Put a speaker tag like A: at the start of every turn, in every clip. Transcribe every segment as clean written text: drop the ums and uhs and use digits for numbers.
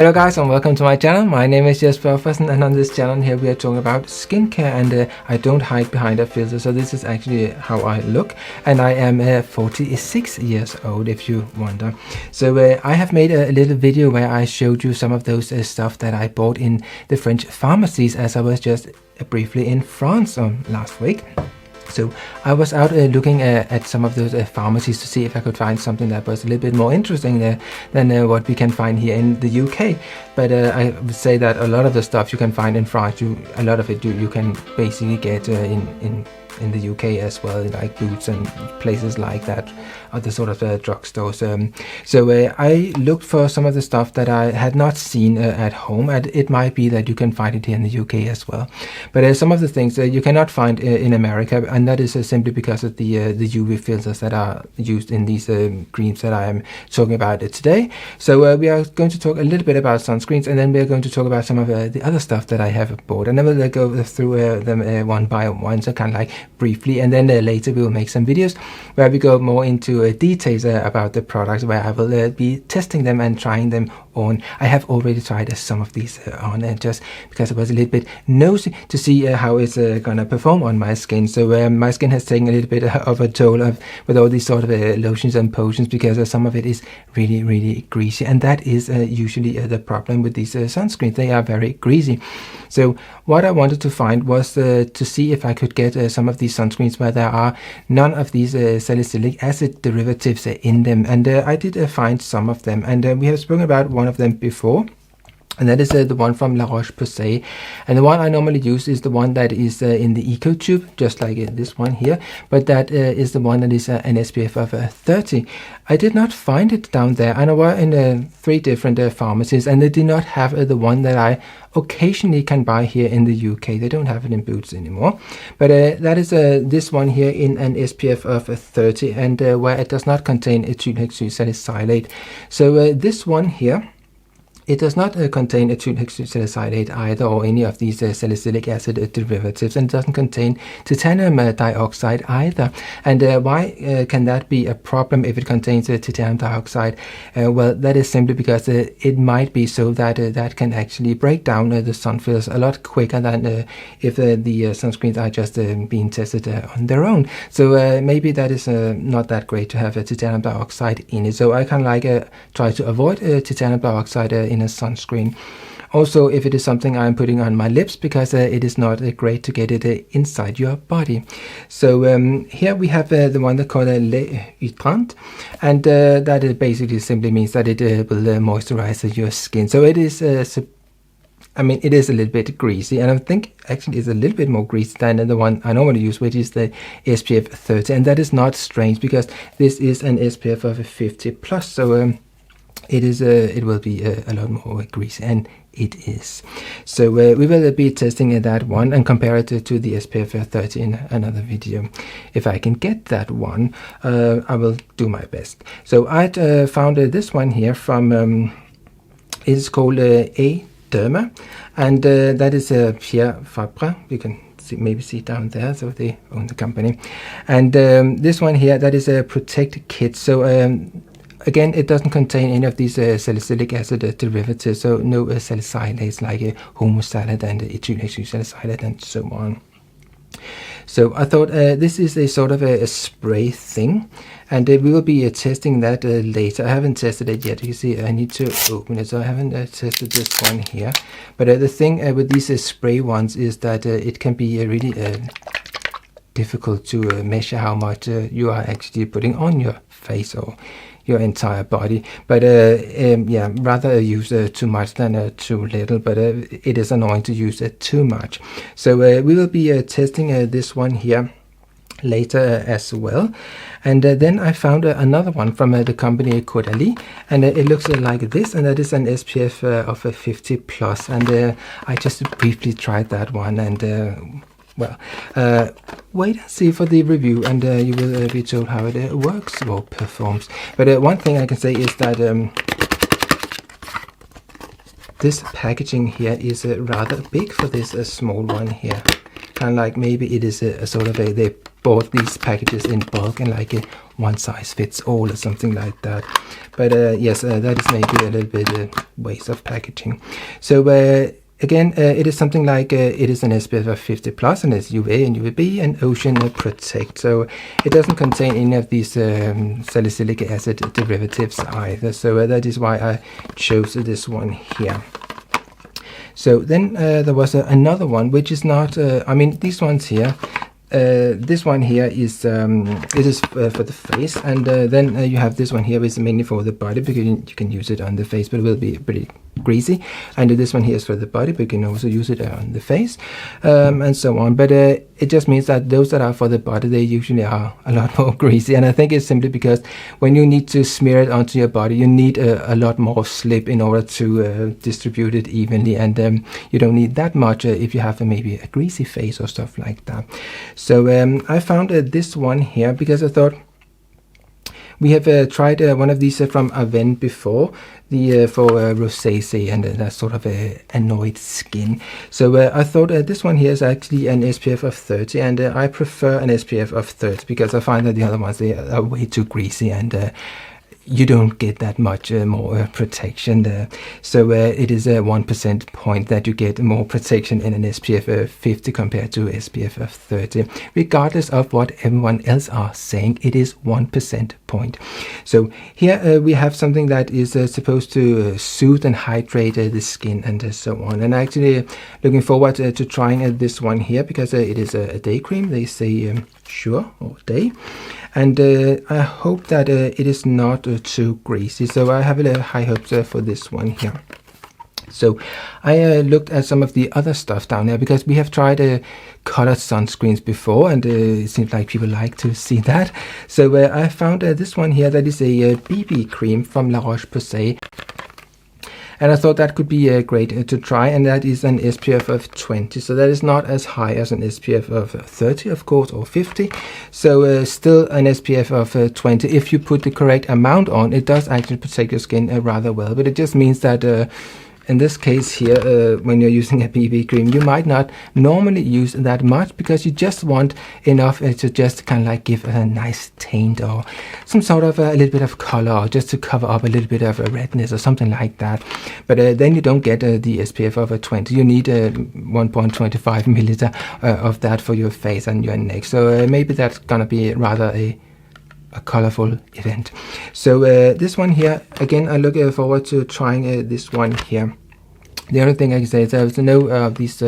A: Hello guys and welcome to my channel. My name is Jesper and on this channel here we are talking about skincare, and I don't hide behind a filter, so this is actually how I look, and I am 46 years old if you wonder. So I have made a little video where I showed you some of those stuff that I bought in the French pharmacies as I was just briefly in France last week. So I was out looking at some of those pharmacies to see if I could find something that was a little bit more interesting than what we can find here in the UK. But I would say that a lot of the stuff you can find in France, a lot of it you can basically get in the UK as well, like Boots and places like that, other sort of drugstores. So I looked for some of the stuff that I had not seen at home, and it might be that you can find it here in the UK as well. But some of the things you cannot find in America, and that is simply because of the UV filters that are used in these creams that I am talking about today. So we are going to talk a little bit about sunscreens, and then we are going to talk about some of the other stuff that I have bought, and then we'll go through them one by one, so kind of like briefly, and then later we will make some videos where we go more into details about the products, where I will be testing them and trying them on. I have already tried some of these on, just because I was a little bit nosy to see how it's gonna perform on my skin. So my skin has taken a little bit of a toll with all these sort of lotions and potions, because some of it is really greasy, and that is usually the problem with these sunscreens. They are very greasy. So what I wanted to find was to see if I could get some of these sunscreens where there are none of these salicylic acid derivatives in them, and I did find some of them, and we have spoken about one of them before. And that is the one from La Roche-Posay, and the one I normally use is the one that is in the Eco Tube, just like this one here, but that is the one that is an SPF of 30. I did not find it down there, and I were in 3 different pharmacies, and they did not have the one that I occasionally can buy here in the UK. They don't have it in Boots anymore, but that is this one here in an SPF of 30, and where it does not contain ethylhexysalicylate. So this one here, it does not contain ethylhexysalicylate either, or any of these salicylic acid derivatives, and it doesn't contain titanium dioxide either. And why can that be a problem if it contains titanium dioxide? Well, that is simply because it might be so that that can actually break down the sun filters a lot quicker than if the sunscreens are just being tested on their own. So maybe that is not that great to have titanium dioxide in it. So I kind of like try to avoid titanium dioxide in a sunscreen. Also, if it is something I'm putting on my lips, because it is not great to get it inside your body. So here we have the one that called lait hydrant, and that basically simply means that it will moisturize your skin. So it is I mean, it is a little bit greasy, and I think actually it's a little bit more greasy than the one I normally use, which is the SPF 30, and that is not strange because this is an SPF of 50 plus. So it will be a lot more greasy, and it is. So we will be testing that one and compare it to the SPF 30 in another video. If I can get that one, I will do my best. So I found this one here from it's called A-Derma, and that is Pierre Fabre. You can maybe see down there, so they own the company. And this one here, that is a Protect Kit. So again, it doesn't contain any of these salicylic acid derivatives, so no salicylates like homosalate and ethylhexysalicylate and so on. So I thought this is a sort of a spray thing, and we will be testing that later. I haven't tested it yet. You see, I need to open it, so I haven't tested this one here. But the thing with these spray ones is that it can be really difficult to measure how much you are actually putting on your face or your entire body. But yeah, rather use too much than too little, but it is annoying to use too much. So we will be testing this one here later as well. And then I found another one from the company Caudalie, and it looks like this, and that is an SPF of 50 plus, and I just briefly tried that one, and well, wait and see for the review, and you will be told how it works or performs. But one thing I can say is that this packaging here is rather big for this small one here. Kind of like maybe it is a sort of they bought these packages in bulk and like a one size fits all or something like that. But yes, that is maybe a little bit waste of packaging. So again, it is something like it is an SPF of 50 plus, and it's UVA and UVB and Ocean Protect. So it doesn't contain any of these salicylic acid derivatives either. So that is why I chose this one here. So then there was another one, which is not, I mean, these ones here, this one here is it is for the face, and then you have this one here, which is mainly for the body, because you can use it on the face, but it will be pretty greasy. And this one here is for the body, but you can also use it on the face, and so on. But it just means that those that are for the body, they usually are a lot more greasy, and I think it's simply because when you need to smear it onto your body, you need a lot more slip in order to distribute it evenly, and you don't need that much if you have maybe a greasy face or stuff like that. So I found this one here because I thought we have tried one of these from AVÈNE before, the for rosacea and that sort of annoyed skin. So I thought this one here is actually an SPF of 30, and I prefer an SPF of 30 because I find that the other ones, they are way too greasy, and you don't get that much more protection there. So it is a 1% point that you get more protection in an SPF 50 compared to SPF of 30. Regardless of what everyone else are saying, it is 1% point. So here we have something that is supposed to soothe and hydrate the skin and so on. And actually looking forward to trying this one here because it is a day cream. They say sure or day. And I hope that it is not too greasy. So I have high hopes for this one here. So I looked at some of the other stuff down there because we have tried colored sunscreens before, and it seems like people like to see that. So I found this one here that is a BB cream from La Roche-Posay. And I thought that could be great to try, and that is an SPF of 20. So that is not as high as an SPF of 30, of course, or 50. So still an SPF of 20. If you put the correct amount on, it does actually protect your skin rather well. But it just means that in this case here, when you're using a BB cream, you might not normally use that much because you just want enough to just kind of like give a nice taint or some sort of a little bit of color, or just to cover up a little bit of a redness or something like that. But then you don't get the SPF of 20. You need 1.25 milliliter of that for your face and your neck. So maybe that's gonna be rather a colorful event. So this one here, again, I look forward to trying this one here. The only thing I can say is there's no of these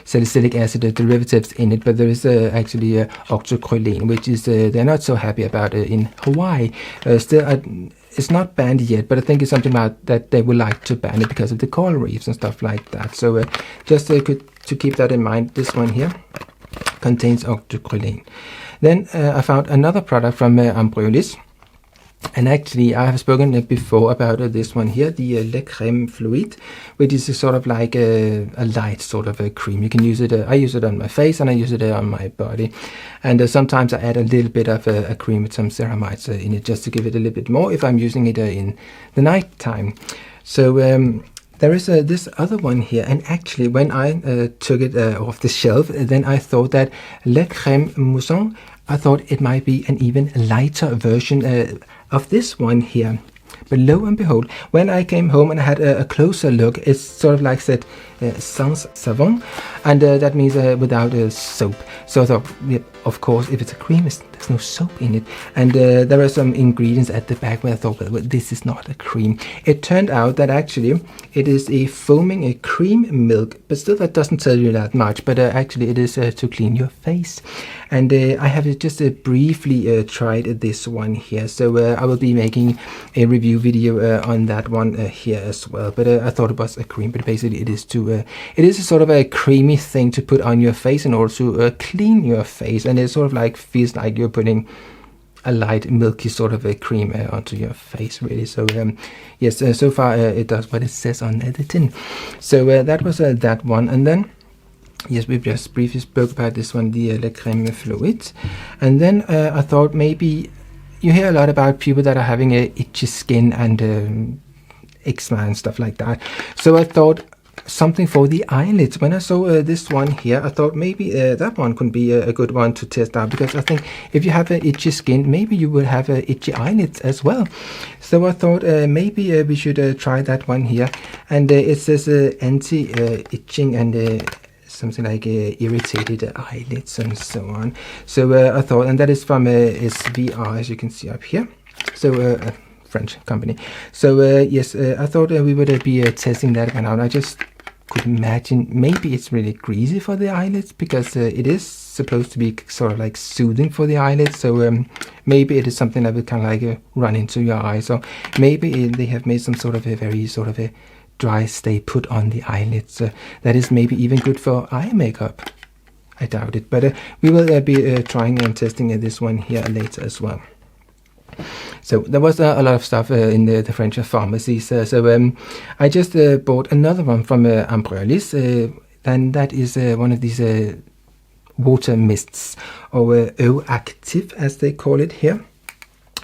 A: salicylic acid derivatives in it, but there is actually octocrylene, which is they're not so happy about in Hawaii. Still, it's not banned yet, but I think it's something about that they would like to ban it because of the coral reefs and stuff like that. So just to keep that in mind, this one here contains octocrylene. Then I found another product from Embryolisse, and actually I have spoken before about this one here, the Le Crème Fluide, which is a sort of like a light sort of a cream. You can use it, I use it on my face and I use it on my body, and sometimes I add a little bit of a cream with some ceramides in it just to give it a little bit more if I'm using it in the night time. So there is this other one here, and actually when I took it off the shelf, then I thought that Le Crème Mousson, I thought it might be an even lighter version of this one here. But lo and behold, when I came home and I had a closer look, it's sort of like said sans savon, and that means without soap. So I thought, yeah, of course, if it's a cream, there's no soap in it. And there are some ingredients at the back where I thought, well, this is not a cream. It turned out that actually it is a foaming cream milk, but still that doesn't tell you that much. But actually it is to clean your face. And I have just briefly tried this one here. So I will be making a review video on that one here as well. But I thought it was a cream, but basically it is it is a sort of a creamy thing to put on your face in order to clean your face, and it sort of like feels like you're putting a light milky sort of a cream onto your face, really. So yes, so far it does what it says on the tin. So that was that one, and then yes, we just briefly spoke about this one, the Le Crème Fluide, and then I thought maybe you hear a lot about people that are having itchy skin and eczema and stuff like that. So I thought something for the eyelids. When I saw this one here, I thought maybe that one could be a good one to test out, because I think if you have itchy skin, maybe you will have itchy eyelids as well. So I thought maybe we should try that one here. And it says anti-itching and something like irritated eyelids and so on. So I thought, and that is from SVR, as you can see up here. So French company. So yes, I thought we would be testing that one out. I just could imagine maybe it's really greasy for the eyelids, because it is supposed to be sort of like soothing for the eyelids. So maybe it is something that will kind of like run into your eyes, or maybe they have made some sort of a very sort of a dry stay put on the eyelids. That is maybe even good for eye makeup. I doubt it, but we will be trying and testing this one here later as well. So there was a lot of stuff in the French pharmacies. So I just bought another one from Embryolisse, and that is one of these water mists, or eau active as they call it here.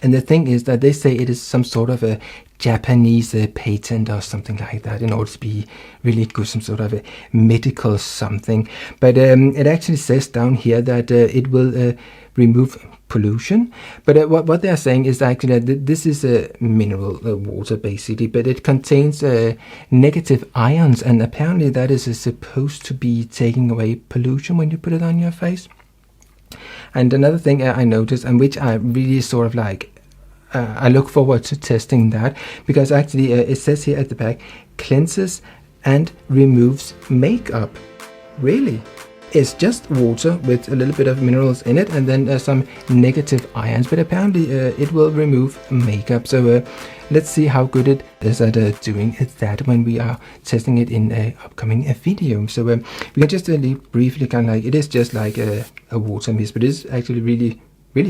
A: And the thing is that they say it is some sort of a Japanese patent or something like that, in order to be really good, some sort of a medical something. But it actually says down here that it will remove pollution. But what they are saying is actually that this is a mineral water basically, but it contains negative ions, and apparently that is supposed to be taking away pollution when you put it on your face. And another thing I noticed, and which I really sort of like, I look forward to testing that, because actually it says here at the back, cleanses and removes makeup. Really? It's just water with a little bit of minerals in it, and then some negative ions, but apparently it will remove makeup. So let's see how good it is at doing that when we are testing it in an upcoming video. So we can just briefly kind of like, it is just like a water mist, but it's actually really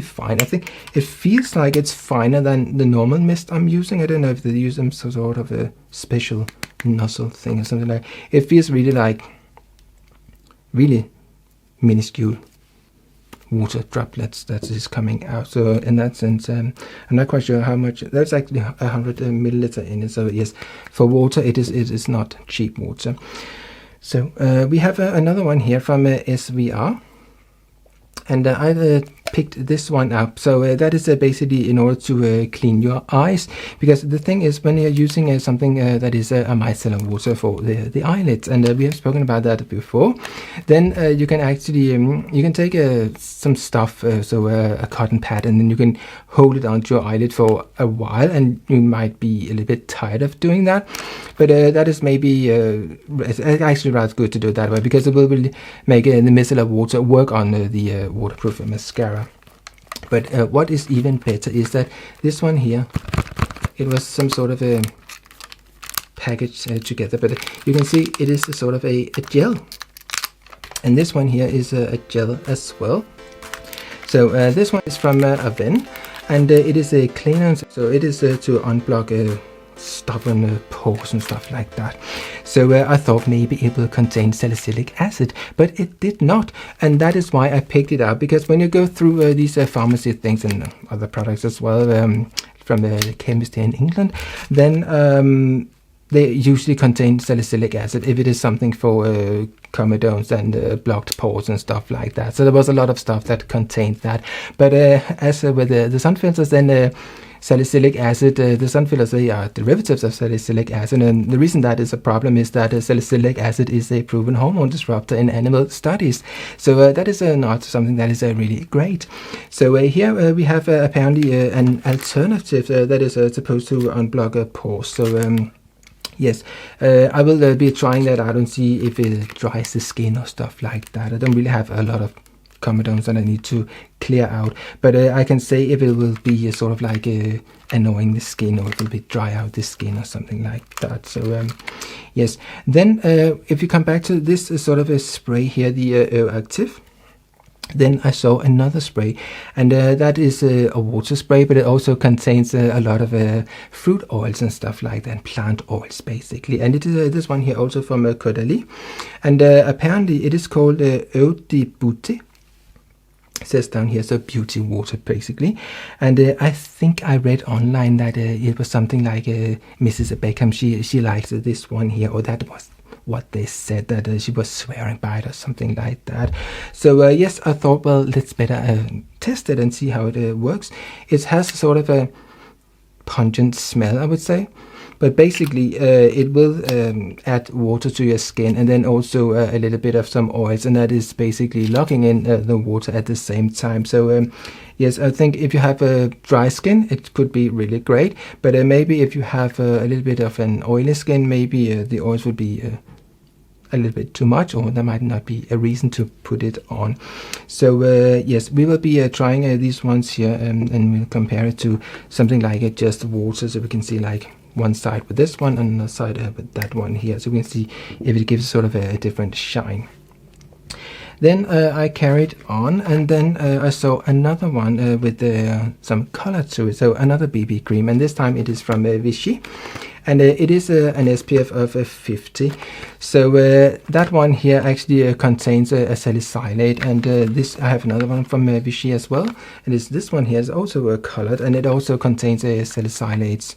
A: fine. I think it feels like it's finer than the normal mist I'm using. I don't know if they use some sort of a special nozzle thing or something like. It feels really like really minuscule water droplets that is coming out. So in that sense, I'm not quite sure how much. There's actually 100 milliliter in it. So yes, for water it is not cheap water. So we have another one here from SVR, and I picked this one up. So that is basically in order to clean your eyes, because the thing is, when you're using something that is a micellar water for the eyelids, and we have spoken about that before, then you can actually you can take some stuff, so a cotton pad, and then you can hold it onto your eyelid for a while, and you might be a little bit tired of doing that, but that is maybe it's actually rather good to do it that way, because it will really make the micellar water work on the waterproof mascara. But what is even better is that this one here, it was some sort of a package together, but you can see it is a sort of a gel, and this one here is a gel as well. So this one is from AVÈNE, and it is a cleaner, so it is to unblock stubborn pores and stuff like that. So I thought maybe it will contain salicylic acid, but it did not, and that is why I picked it up, because when you go through these pharmacy things and other products as well, from the chemist here in England, then they usually contain salicylic acid if it is something for comedones and blocked pores and stuff like that. So there was a lot of stuff that contained that, but as with the sun filters, then salicylic acid, the sun fillers, they are derivatives of salicylic acid, and the reason that is a problem is that salicylic acid is a proven hormone disruptor in animal studies. So that is not something that is really great. So here we have apparently an alternative that is supposed to unblock pores. So yes, I will be trying that out and see if it dries the skin or stuff like that. I don't really have a lot of comedones that I need to clear out, but I can say if it will be sort of like annoying the skin, or it will be dry out the skin or something like that. So yes, then if you come back to this sort of a spray here, the active, then I saw another spray, and that is a water spray, but it also contains a lot of fruit oils and stuff like that, and plant oils basically. And it is this one here also from Caudalie, and apparently it is called Eau de Beauté. It says down here, so beauty water basically. And I think I read online that it was something like Mrs. Beckham, she liked this one here, or that was what they said, that she was swearing by it or something like that. So yes, I thought, well, let's better test it and see how it works. It has sort of a pungent smell, I would say. But basically, it will add water to your skin, and then also a little bit of some oils, and that is basically locking in the water at the same time. So yes, I think if you have a dry skin, it could be really great. But maybe if you have a little bit of an oily skin, maybe the oils would be a little bit too much, or there might not be a reason to put it on. So yes, we will be trying these ones here, and we'll compare it to something like just water, so we can see like one side with this one and another side with that one here, so we can see if it gives sort of a different shine. Then I carried on, and then I saw another one with some color to it, so another BB cream, and this time it is from Vichy, and it is an SPF of 50. So that one here actually contains a salicylate, and this I have another one from Vichy as well, and this one here is also colored, and it also contains salicylates.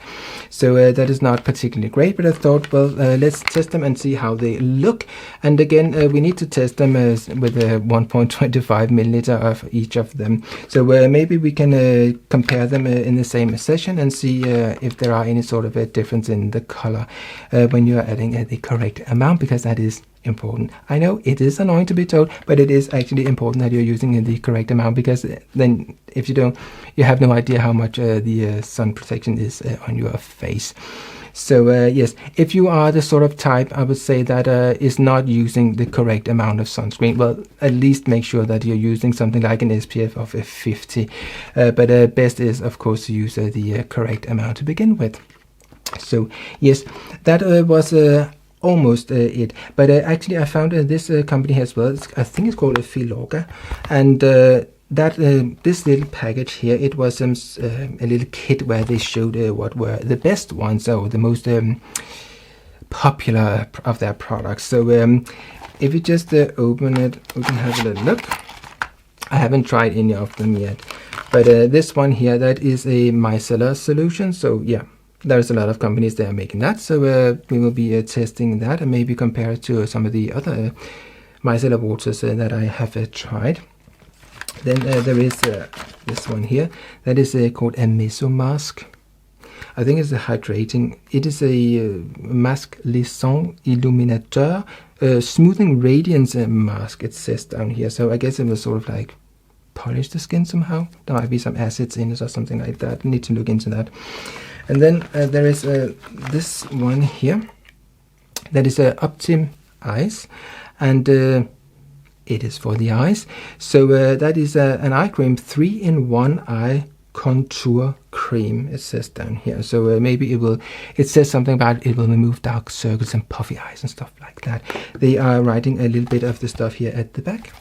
A: So that is not particularly great, but I thought, well, let's test them and see how they look. And again, we need to test them with 1.25 milliliter of each of them. So maybe we can compare them in the same session and see if there are any sort of a difference in the color when you are adding the correct amount, because that is important. I know it is annoying to be told, but it is actually important that you're using the correct amount, because then if you don't, you have no idea how much the sun protection is on your face. So yes, if you are the sort of type, I would say, that is not using the correct amount of sunscreen, well, at least make sure that you're using something like an SPF of 50. But best is, of course, to use the correct amount to begin with. So yes, that was almost it. But actually I found this company as well. I think it's called Filorga, and that this little package here, it was a little kit where they showed what were the best ones, or the most popular of their products. So if you just open it, we can have a little look. I haven't tried any of them yet, but this one here, that is a micellar solution. So yeah, there's a lot of companies that are making that, so we will be testing that and maybe compare it to some of the other micellar waters that I have tried. Then there is this one here, that is called a meso mask. I think it's a hydrating. It is a mask lissant illuminateur, smoothing radiance mask, it says down here. So I guess it will sort of like polish the skin somehow. There might be some acids in it or something like that. Need to look into that. And then there is this one here, that is Optim Eyes, and it is for the eyes. So that is an eye cream, 3-in-1 eye contour cream, it says down here. So maybe it says something about it will remove dark circles and puffy eyes and stuff like that. They are writing a little bit of the stuff here at the back.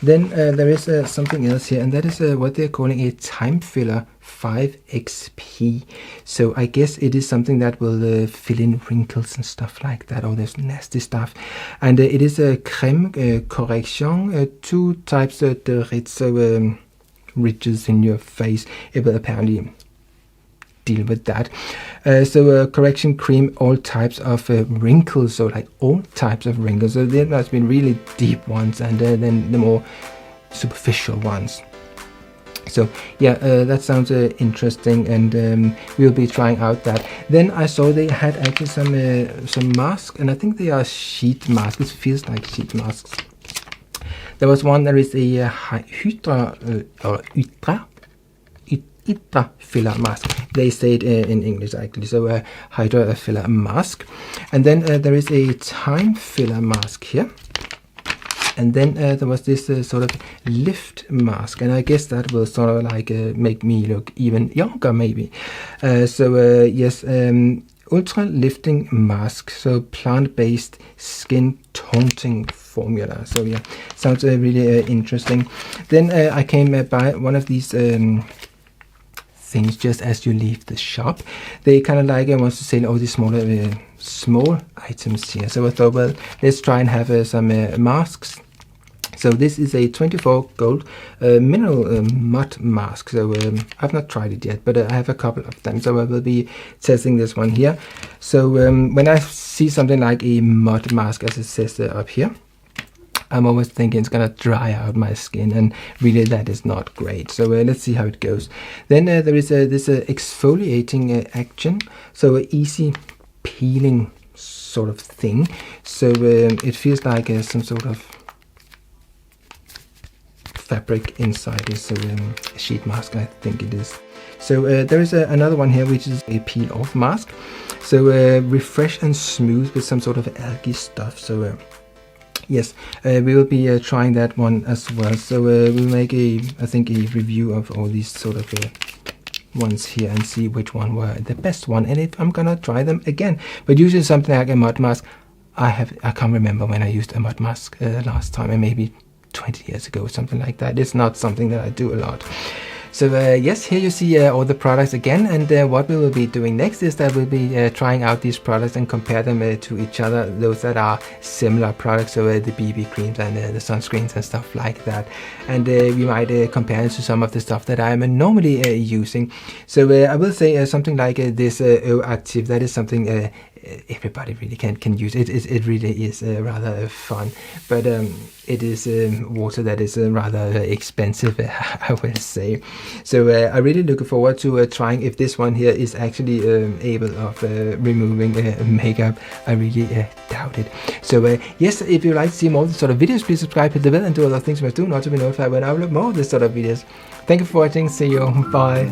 A: Then there is something else here, and that is what they're calling a time filler 5XP. So I guess it is something that will fill in wrinkles and stuff like that, all this nasty stuff. And it is a crème correction, 2 types of so ridges in your face. It will apparently deal with that. So correction cream, all types of wrinkles, so like all types of wrinkles. So there must be really deep ones, and then the more superficial ones. So yeah, that sounds interesting, and we'll be trying out that. Then I saw they had actually some masks, and I think they are sheet masks. It feels like sheet masks. There was one that is a Hydra filler mask. They say it in English actually. So Hydra filler mask, and then there is a time filler mask here. And then there was this sort of lift mask, and I guess that will sort of like make me look even younger maybe. So yes, ultra lifting mask, so plant-based skin toning formula. So yeah, sounds really interesting. Then I came by one of these things just as you leave the shop. They kind of like wants to sell all these smaller small items here. So I thought, well, let's try and have some masks. So this is a 24 gold mineral mud mask. So I've not tried it yet, but I have a couple of them. So I will be testing this one here. So when I see something like a mud mask, as it says up here, I'm always thinking it's gonna dry out my skin, and really that is not great. So let's see how it goes. Then there is this exfoliating action, so easy peeling sort of thing. So it feels like some sort of fabric inside this sheet mask, I think it is. So there is another one here, which is a peel off mask. So refresh and smooth with some sort of algae stuff. So yes, we will be trying that one as well. So we'll make I think a review of all these sort of ones here and see which one were the best one, and if I'm gonna try them again. But usually something like a mud mask, I can't remember when I used a mud mask last time, and maybe 20 years ago, something like that. It's not something that I do a lot. So yes, here you see all the products again, and what we will be doing next is that we'll be trying out these products and compare them to each other, those that are similar products, so the BB creams and the sunscreens and stuff like that. And we might compare it to some of the stuff that I'm normally using. So I will say something like this O-Active, that is something everybody really can use. It really is rather fun, but it is water that is rather expensive, I will say. So I really look forward to trying if this one here is actually able of removing makeup. I really doubt it. So yes, if you like to see more of this sort of videos, please subscribe, hit the bell, and do other things you must do not to be notified when I upload more of this sort of videos. Thank you for watching. See you. Bye.